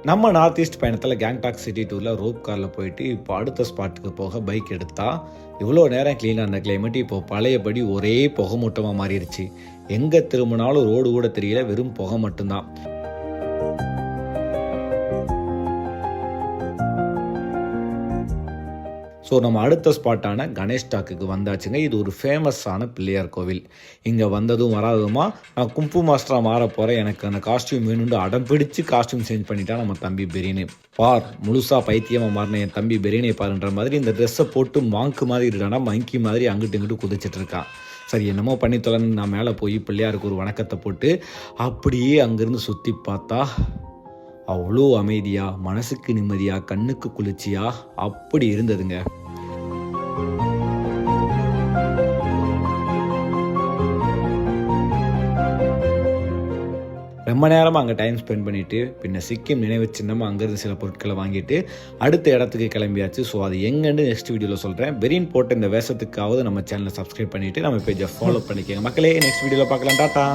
நம்ம north east பயணத்தில் Gangtok city டூரில் rope காரில் போயிட்டு இப்போ அடுத்த ஸ்பாட்டுக்கு போக பைக் எடுத்தா இவ்வளோ நேரம் க்ளீனாக இருந்த கிளைமேட் இப்போ பழையபடி ஒரே புகை மூட்டமாக மாறிடுச்சு. எங்கே திரும்பினாலும் ரோடு கூட தெரியல, வெறும் புகை மட்டும்தான். ஸோ நம்ம அடுத்த ஸ்பாட்டான கணேஷ் டாக்குக்கு வந்தாச்சுங்க. இது ஒரு ஃபேமஸான பிள்ளையார் கோவில். இங்கே வந்ததும் வராதுமா நான் கும்பு மாஸ்டராக மாற போகிறேன், எனக்கு அந்த காஸ்டியூம் வேணும்னு அடம் பிடிச்சு காஸ்டியூம் சேஞ்ச் பண்ணிட்டா நம்ம தம்பி பெரியனு. பார், முழுசாக பைத்தியமாக மாறின என் தம்பி பெரியனை பாருன்ற மாதிரி இந்த ட்ரெஸ்ஸை போட்டு மாங்கு மாதிரி இருக்கானா, மங்கி மாதிரி அங்கிட்டு இங்கிட்டு குதிச்சிட்டு இருக்கான். சரி, என்னமோ பண்ணி தொலைன்னு நான் மேலே போய் பிள்ளையாருக்கு ஒரு வணக்கத்தை போட்டு அப்படியே அங்கேருந்து சுற்றி பார்த்தா அவ்வளோ அமைதியாக, மனசுக்கு நிம்மதியாக, கண்ணுக்கு குளிர்ச்சியாக அப்படி இருந்ததுங்க. ரொம்ப நேரமாக அங்கே டைம் ஸ்பெண்ட் பண்ணிவிட்டு பின்ன சிக்கிம் நினைவு சின்னமாக அங்கேருந்து சில பொருட்களை வாங்கிட்டு அடுத்த இடத்துக்கு கிளம்பியாச்சு. ஸோ அது எங்கன்னு நெக்ஸ்ட் வீடியோவில் சொல்கிறேன். பெரியன் போட்ட இந்த வேஷத்துக்காவது நம்ம சேனலை சப்ஸ்கிரைப் பண்ணிவிட்டு நம்ம பேஜை ஃபாலோ பண்ணிக்கோங்க மக்களே. நெக்ஸ்ட் வீடியோவில் பார்க்கலாம். டாட்டா.